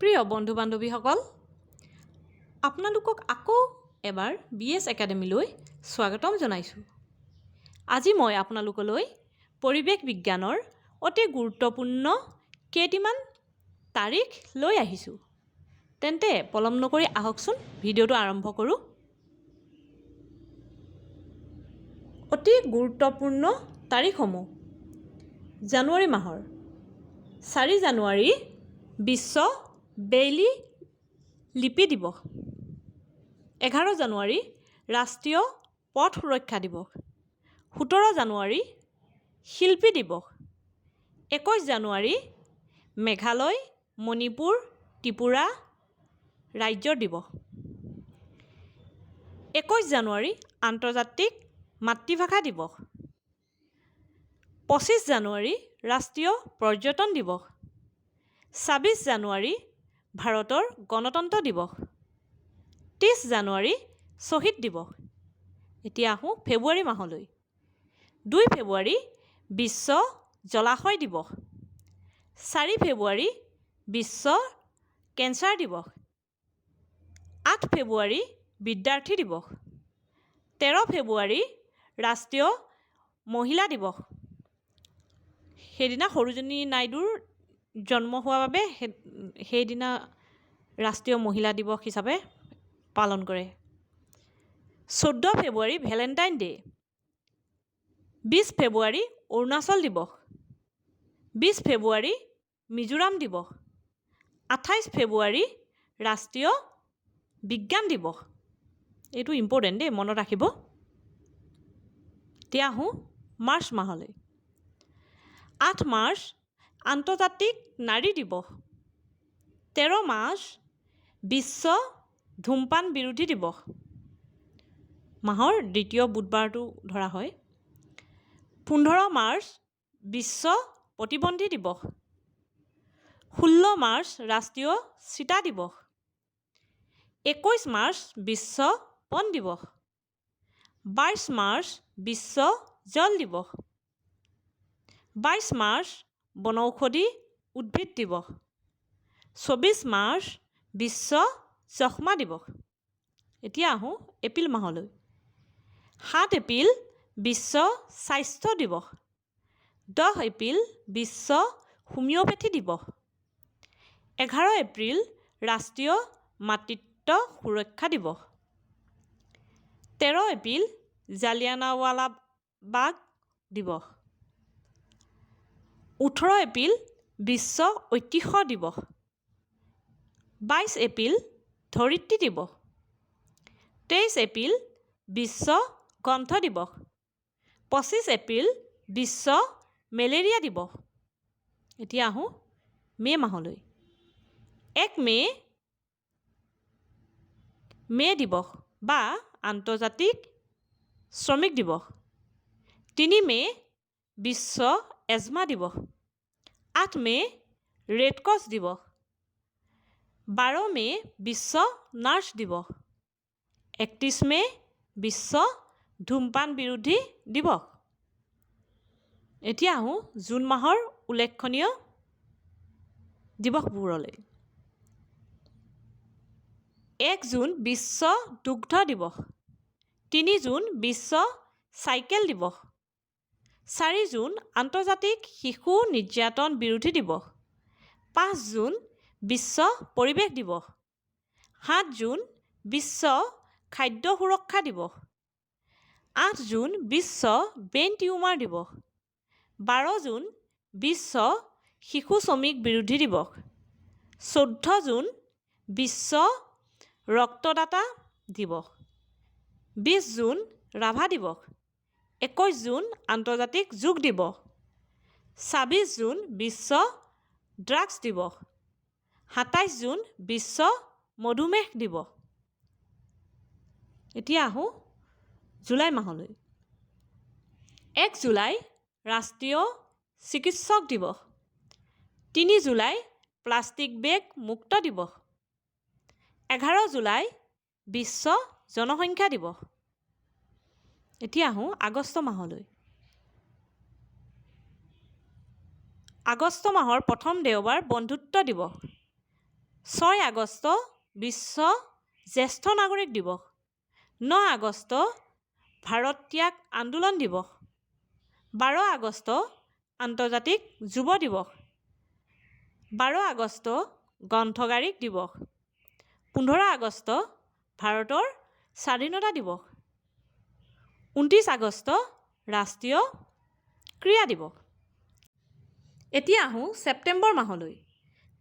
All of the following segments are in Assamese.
প্ৰিয় বন্ধু বান্ধৱীসকল, আপোনালোকক আকৌ এবাৰ BS একাডেমীলৈ স্বাগতম জনাইছোঁ। আজি মই আপোনালোকলৈ পৰিৱেশ বিজ্ঞানৰ অতি গুৰুত্বপূৰ্ণ কেইটিমান তাৰিখ লৈ আহিছোঁ। তেন্তে পলম নকৰি আহকচোন ভিডিঅ'টো আৰম্ভ কৰোঁ। অতি গুৰুত্বপূৰ্ণ তাৰিখসমূহ: জানুৱাৰী মাহৰ 4 জানুৱাৰী বিশ্ব বেইলি লিপি দিৱস। 11 জানুৱাৰী ৰাষ্ট্ৰীয় পথ সুৰক্ষা দিৱস। 17 জানুৱাৰী শিল্পী দিৱস। 21 জানুৱাৰী মেঘালয়, মণিপুৰ, ত্ৰিপুৰা ৰাজ্যৰ দিৱস। 21 জানুৱাৰী আন্তৰ্জাতিক মাতৃভাষা দিৱস। 25 জানুৱাৰী ৰাষ্ট্ৰীয় পৰ্যটন দিৱস। 26 জানুৱাৰী ভাৰতৰ গণতন্ত্ৰ দিৱস। 30 জানুৱাৰী শ্বহীদ দিৱস। এতিয়া আহোঁ ফেব্ৰুৱাৰী মাহলৈ। 2 ফেব্ৰুৱাৰী বিশ্ব জলাশয় দিৱস। 4 ফেব্ৰুৱাৰী বিশ্ব কেঞ্চাৰ দিৱস। 8 ফেব্ৰুৱাৰী বিদ্যাৰ্থী দিৱস। 13 ফেব্ৰুৱাৰী ৰাষ্ট্ৰীয় মহিলা দিৱস। সেইদিনা সৰোজিনী নাইডুৰ জন্ম হোৱাৰ বাবে সেইদিনা ৰাষ্ট্ৰীয় মহিলা দিৱস হিচাপে পালন কৰে। 14 ফেব্ৰুৱাৰী ভেলেণ্টাইন ডে'। 20 ফেব্ৰুৱাৰী অৰুণাচল দিৱস। 20 ফেব্ৰুৱাৰী মিজোৰাম দিৱস। 28 ফেব্ৰুৱাৰী ৰাষ্ট্ৰীয় বিজ্ঞান দিৱস। এইটো ইম্পৰ্টেণ্ট দেই, মনত ৰাখিব। এতিয়া আহোঁ মাৰ্চ মাহলৈ। 8 মাৰ্চ আন্তৰ্জাতিক নাৰী দিৱস। 13 মাৰ্চ বিশ্ব ধূমপান বিৰোধী দিৱস। মাহৰ দ্বিতীয় বুধবাৰটো ধৰা হয়। 15 মাৰ্চ বিশ্ব প্ৰতিবন্ধী দিৱস। 16 মাৰ্চ ৰাষ্ট্ৰীয় চিতা দিৱস। 21 মাৰ্চ বিশ্ব বন দিৱস। 22 মাৰ্চ বিশ্ব জল দিৱস। 22 মাৰ্চ বনৌষধি উদ্ভিদ দিৱস। 24 মাৰ্চ বিশ্ব যক্ষ্মা দিৱস। এতিয়া আহোঁ এপ্ৰিল মাহলৈ। 7 এপ্ৰিল বিশ্ব স্বাস্থ্য দিৱস। 10 এপ্ৰিল বিশ্ব হোমিঅ'পেথি দিৱস। 11 এপ্ৰিল ৰাষ্ট্ৰীয় মাতৃত্ব সুৰক্ষা দিৱস। 13 এপ্ৰিল জালিয়ানাৱালাবাগ দিৱস। 18 এপ্ৰিল বিশ্ব ঐতিহ্য দিৱস। 22 এপ্ৰিল ধৰিত্ৰী দিৱস। 23 এপ্ৰিল বিশ্ব গ্ৰন্থ দিৱস। 25 এপ্ৰিল বিশ্ব মেলেৰিয়া দিৱস। এতিয়া আহোঁ মে' মাহলৈ। 1 মে' দিৱস বা আন্তৰ্জাতিক শ্ৰমিক দিৱস। 3 মে' বিশ্ব এজমা দিৱস। 8 মে' ৰেড ক্ৰছ দিৱস। 12 মে' বিশ্ব নাৰ্ছ দিৱস। 31 মে' বিশ্ব ধূমপান বিৰোধী দিৱস। এতিয়া আহোঁ জুন মাহৰ উল্লেখনীয় দিৱসবোৰলৈ। 1 জুন বিশ্ব দুগ্ধ দিৱস। 3 জুন বিশ্ব চাইকেল দিৱস। 4 জুন আন্তৰ্জাতিক শিশু নিৰ্যাতন বিৰোধী দিৱস। 5 জুন বিশ্ব পৰিৱেশ দিৱস। 7 জুন বিশ্ব খাদ্য সুৰক্ষা দিৱস। 8 জুন বিশ্ব ব্ৰেইন টিউমাৰ দিৱস। 12 জুন বিশ্ব শিশু শ্ৰমিক বিৰোধী দিৱস। 14 জুন বিশ্ব ৰক্তদাতা দিৱস। 20 জুন ৰাভা দিৱস। 21 জুন আন্তৰ্জাতিক যোগ দিৱস। 26 জুন বিশ্ব ড্ৰাগছ দিৱস। 27 জুন বিশ্ব মধুমেহ দিৱস। এতিয়া আহোঁ জুলাই মাহলৈ। 1 জুলাই ৰাষ্ট্ৰীয় চিকিৎসক দিৱস। 3 জুলাই প্লাষ্টিক বেগ মুক্ত দিৱস। 11 জুলাই বিশ্ব জনসংখ্যা দিৱস। এতিয়া আহোঁ আগষ্ট মাহলৈ। আগষ্ট মাহৰ প্ৰথম দেওবাৰ বন্ধুত্ব দিৱস। 6 আগষ্ট বিশ্ব জ্যেষ্ঠ নাগৰিক দিৱস। 9 আগষ্ট ভাৰত ত্যাগ আন্দোলন দিৱস। 12 আগষ্ট আন্তৰ্জাতিক যুৱ দিৱস। 12 আগষ্ট গ্ৰন্থগাৰিক দিৱস। 15 আগষ্ট ভাৰতৰ স্বাধীনতা দিৱস। 29 আগষ্ট ৰাষ্ট্ৰীয় ক্ৰীড়া দিৱস। এতিয়া আহোঁ ছেপ্টেম্বৰ মাহলৈ।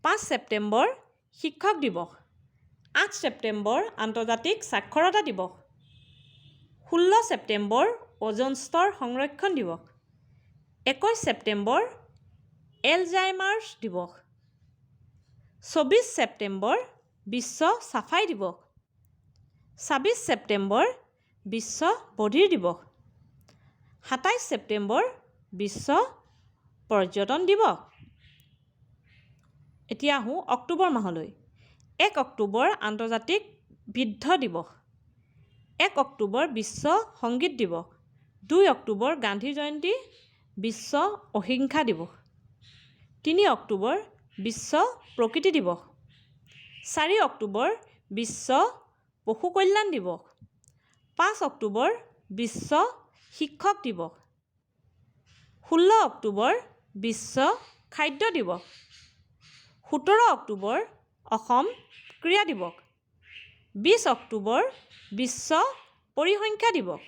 5 ছেপ্টেম্বৰ শিক্ষক দিৱস। 8 ছেপ্টেম্বৰ আন্তৰ্জাতিক সাক্ষৰতা দিৱস। 16 ছেপ্টেম্বৰ ওজন স্তৰ সংৰক্ষণ দিৱস। 21 ছেপ্টেম্বৰ এলজাইমাৰ্ছ দিৱস। 24 ছেপ্টেম্বৰ বিশ্ব চাফাই দিৱস। 26 ছেপ্টেম্বৰ বিশ্ব বধিৰ দিৱস। 27 ছেপ্টেম্বৰ বিশ্ব পৰ্যটন দিৱস। এতিয়া আহোঁ অক্টোবৰ মাহলৈ। 1 অক্টোবৰ আন্তৰ্জাতিক বৃদ্ধ দিৱস। 1 অক্টোবৰ বিশ্ব সংগীত দিৱস। 2 অক্টোবৰ গান্ধী জয়ন্তী বিশ্ব অহিংসা দিৱস। 3 অক্টোবৰ বিশ্ব প্ৰকৃতি দিৱস। 4 অক্টোবৰ বিশ্ব পশু কল্যাণ দিৱস। 5 অক্টোবৰ বিশ্ব শিক্ষক দিৱস। 16 অক্টোবৰ বিশ্ব খাদ্য দিৱস। 17 অক্টোবৰ অসম ক্ৰীড়া দিৱস। 20 অক্টোবৰ বিশ্ব পৰিসংখ্যা দিৱস।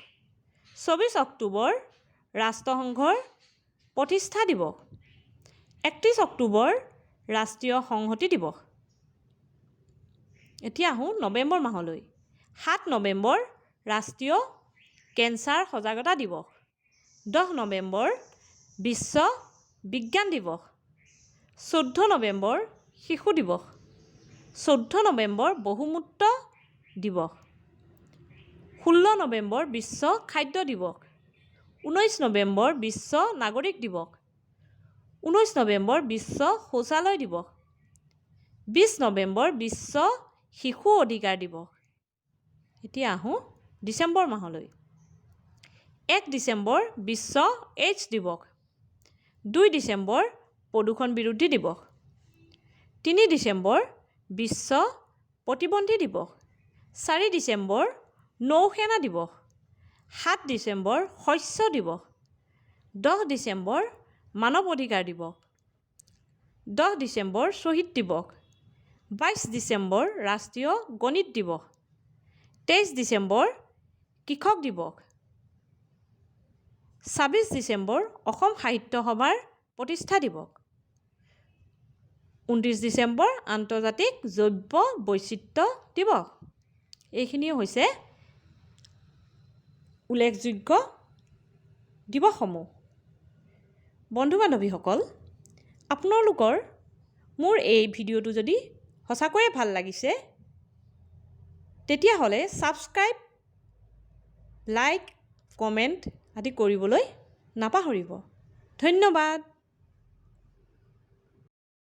24 অক্টোবৰ ৰাষ্ট্ৰসংঘৰ প্ৰতিষ্ঠা দিৱস। 31 অক্টোবৰ ৰাষ্ট্ৰীয় সংহতি দিৱস। এতিয়া আহোঁ নৱেম্বৰ মাহলৈ। 7 নৱেম্বৰ ৰাষ্ট্ৰীয় কেঞ্চাৰ সজাগতা দিৱস। 10 নৱেম্বৰ বিশ্ব বিজ্ঞান দিৱস। 14 নৱেম্বৰ শিশু দিৱস। 14 নৱেম্বৰ বহুমূত্ৰ দিৱস। 16 নৱেম্বৰ বিশ্ব খাদ্য দিৱস। 19 নৱেম্বৰ বিশ্ব নাগৰিক দিৱস। 19 নৱেম্বৰ বিশ্ব শৌচালয় দিৱস। 20 নৱেম্বৰ বিশ্ব শিশু অধিকাৰ দিৱস। এতিয়া আহোঁ ডিচেম্বৰ মাহলৈ। 1 ডিচেম্বৰ বিশ্ব এইডছ দিৱস। 2 ডিচেম্বৰ প্ৰদূষণ বিৰোধী দিৱস। 3 ডিচেম্বৰ বিশ্ব প্ৰতিবন্ধী দিৱস। 4 ডিচেম্বৰ নৌসেনা দিৱস। 7 ডিচেম্বৰ শস্য দিৱস। 10 ডিচেম্বৰ মানৱ অধিকাৰ দিৱস। 10 ডিচেম্বৰ শ্বহীদ দিৱস। 22 ডিচেম্বৰ ৰাষ্ট্ৰীয় গণিত দিৱস। 23 ডিচেম্বৰ কৃষক দিৱস। 26 ডিচেম্বৰ অসম সাহিত্য সভাৰ প্ৰতিষ্ঠা দিৱস। 29 ডিচেম্বৰ আন্তৰ্জাতিক জৈৱ বৈচিত্ৰ্য দিৱস। এইখিনিয়ে হৈছে উল্লেখযোগ্য দিৱসসমূহ। বন্ধু বান্ধৱীসকল, আপোনালোকৰ মোৰ এই ভিডিঅ'টো যদি সঁচাকৈয়ে ভাল লাগিছে তেতিয়াহ'লে ছাবস্ক্ৰাইব, লাইক, কমেণ্ট আদি কৰিবলৈ নাপাহৰিব। ধন্যবাদ।